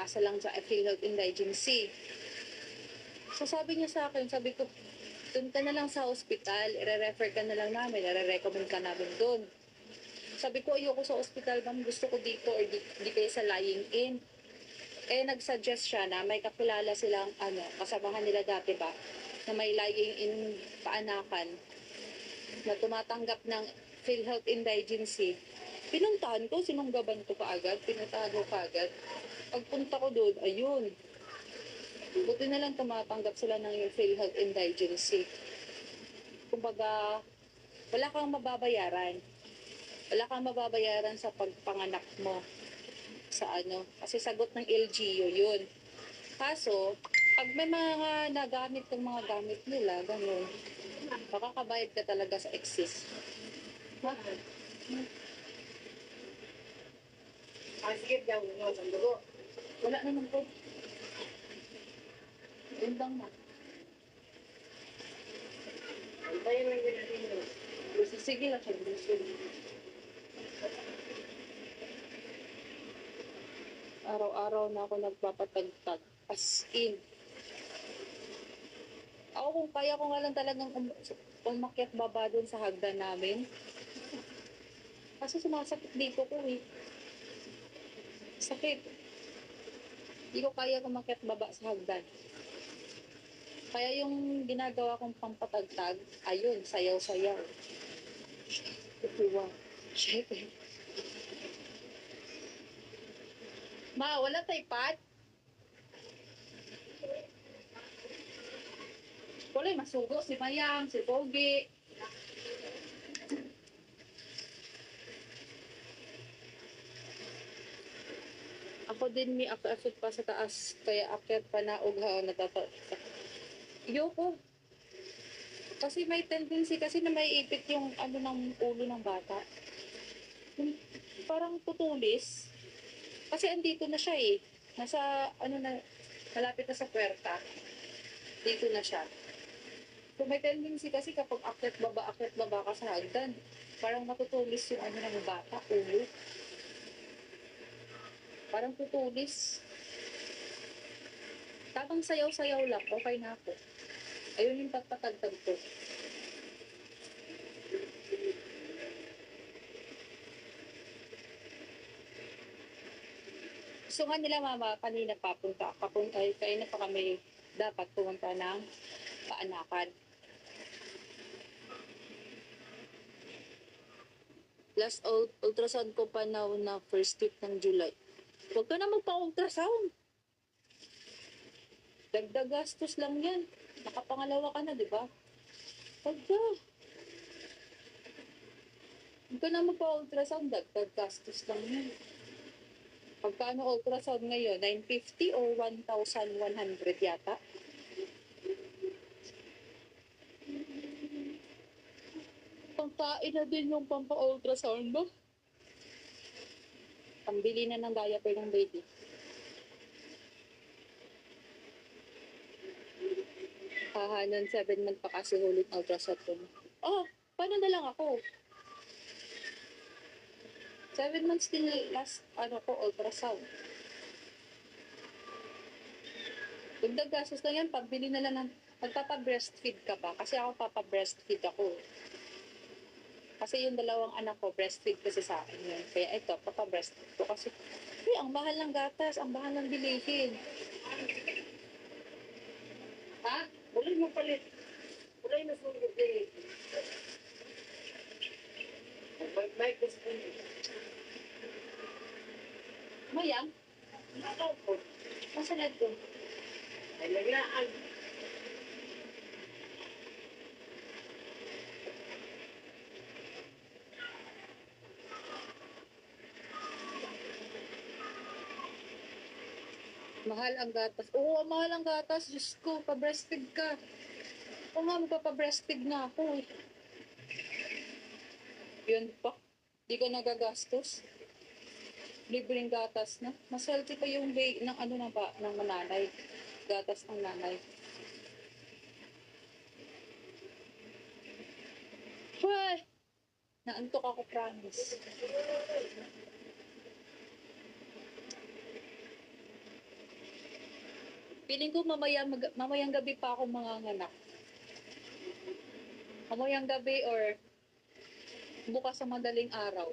umaasa lang sa PhilHealth Indigency. So sabi niya sa akin, sabi ko, doon ka na lang sa ospital, i-refer ka na lang namin, i-recommend ka namin doon. Sabi ko, ayoko sa ospital, ma'am, gusto ko dito or di kayo sa lying in. Nag-suggest siya na may kakilala silang, kasamahan nila dati ba, na may lying in paanakan, na tumatanggap ng PhilHealth Indigency. Pinuntahan ko, sinunggaban ko kaagad, pinuntahan ko kaagad. Pagpunta ko doon, ayun. Buti na lang tumatanggap sila ng PhilHealth Indigency. Kumbaga, wala kang mababayaran. Wala kang mababayaran sa pagpanganak mo. Kasi sagot ng LGU yun. Kaso, pag may mga nagamit ng mga gamit nila, gano'n, makakabayad ka talaga sa excess. Sige, daw, no, sandugo. Wala naman po. Indang na. Tayo lang din natin yun. Sige lang siya. Araw-araw na ako nagpapatagtag. As in. Ako kung kaya ko nga lang talagang umakyat baba dun sa hagdan namin. Kasi sumasakit dito ko eh. Sakit. Hindi ko kaya umakyat baba sa hagdan. Kaya yung ginagawa kong pampatagtag, ayun, sayaw-sayaw. Wow. Shit. Ma, wala tayo pat? Wala yung masugo, si Mayang, si Pogi. Ako din may akit pa sa taas, kaya akit pa na ugha Yoko. Kasi may tendency kasi na may ipit yung ng ulo ng bata. Parang tutulis. Kasi andito na siya eh. Nasa, malapit na sa puwerta. Dito na siya. So may tendency kasi kapag akit baba ka sa hagdan, parang matutulis yung ng bata, ulo. Parang tutulis. Tapang sayaw-sayaw lang, okay na ako. Ayun yung pagpatagtag ko. So nga nila mama, kanina papunta kayo na pa kami dapat pumunta ng paanakan. Last ultrasound ko pa na first week ng July. Huwag ka na magpa-ultrasound. Dagdag gastos lang yan. Nakapangalawa ka na, di ba? Huwag ka na magpa-ultrasound. Dagdag gastos lang yan. Pagkano ultrasound ngayon? 950 or 1,100 yata? Pangkain na din yung pampa-ultrasound mo. Pambili na ng diaper ng baby. Nun 7 month pa kasi huling ultrasound ko. Oh, paano na lang ako? 7 months din last, ultrasound. Dagdag gastos na yan, pambili na lang ng, magpapa-breastfeed ka ba? Kasi ako papa-breastfeed ako. Kasi yung dalawang anak ko, breastfeed kasi sa akin yun. Kaya ito, papa-breastfeed ko. Kasi, ang mahal ng gatas, ang mahal ng bilihin. Ha? Bulay mo palit. Bulay na sunod din. Bike ko sa Mayang? Ako po. Masalad ko. Ay, laglaan. Mahal ang gatas. Oo, mahal ang gatas. Diyos ko, pa-breastfeed ka. Oo nga, magpapa-breastfeed na ako. Yun pa. Di ka nagagastos. Libreng gatas na. Mas healthy pa yung ng nanay. Gatas ng nanay. Ay! Naantok ako, promise. Feeling ko mamayang gabi pa ako manganganak. Mamayang gabi or bukas sa madaling araw.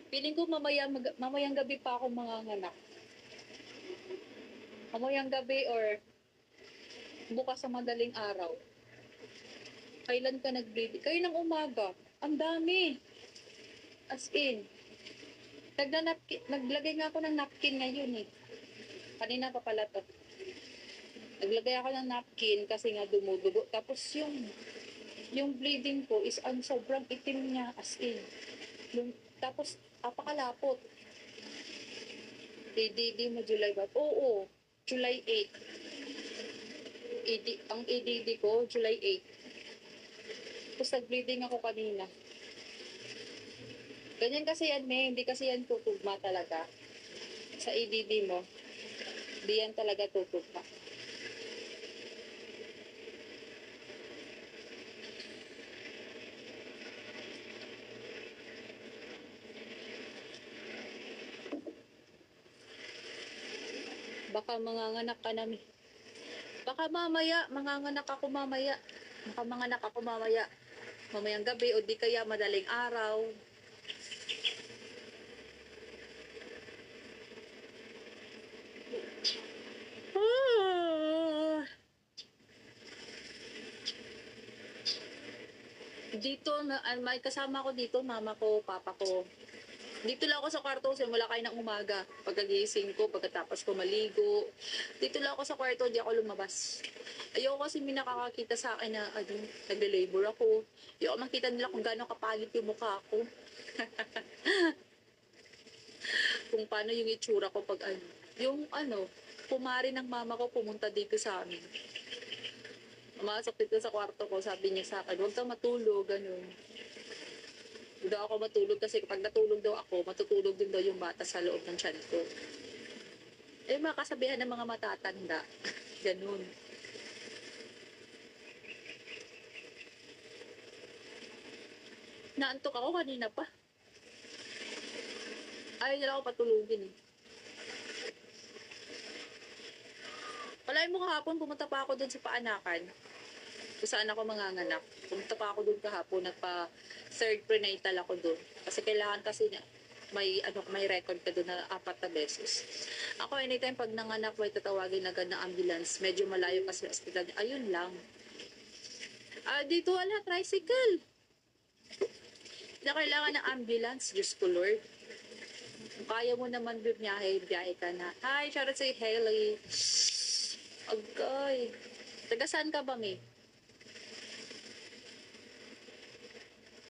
Feeling ko mamayang gabi pa ako manganganak. Mamayang gabi or bukas sa madaling araw. Kailan ka nag-baby? Kayo ng umaga. Ang dami. As in. Naglagay nga ako ng napkin ngayon eh. Kanina pa pala to. Naglagay ako ng napkin kasi nga dumudugo. Tapos yung bleeding ko is sobrang itim niya as in. Tapos apakalapot. EDD mo July ba? Oo. July 8. Ang EDD ko, July 8. Tapos nag-bleeding ako kanina. Ganyan kasi yan, hindi kasi yan tutugma talaga. Sa EDD mo, di yan talaga tutugma. Baka manganganak ka namin. Baka mamaya, manganganak ako mamaya. Baka manganak ako mamaya. Mamayang gabi o di kaya madaling araw. Ah. Dito, may kasama ko dito, mama ko, papa ko. Dito lang ako sa kwarto, simula kayo ng umaga. Pagkagising ko, pagkatapos ko maligo. Dito lang ako sa kwarto, di ako lumabas. Ayoko kasi may nakakakita sa akin na nagle-labor ako. Ayoko makita nila kung gaano kapalit yung mukha ko. Kung paano yung itsura ko pag kumari ng mama ko pumunta dito sa amin. Pumasok dito sa kwarto ko, sabi niya sa akin, huwag kang matulog, ganun. Hindi daw ako matulog kasi kapag natulog daw ako, matutulog din daw yung bata sa loob ng tiyan ko. Makasabihan ng mga matatanda. Ganun. Naantok ako kanina pa. Ayaw nila ako patulugin eh. Palain mo kahapon, pumunta pa ako dun sa paanakan. Kung saan ako manganganak. Pumunta pa ako dun kahapon, third prenatal ako dun. Kasi kailangan kasi may record ka dun na 4 na beses. Ako anytime pag nanganak, may tatawagin agad ng ambulance. Medyo malayo kasi hospital. Ayun lang. Dito wala, tricycle. Na kailangan ng ambulance, Diyos ko Lord. Kung kaya mo naman biyahe ka na. Hi, shout out sa Haley. Agay. Taga saan ka ba, May?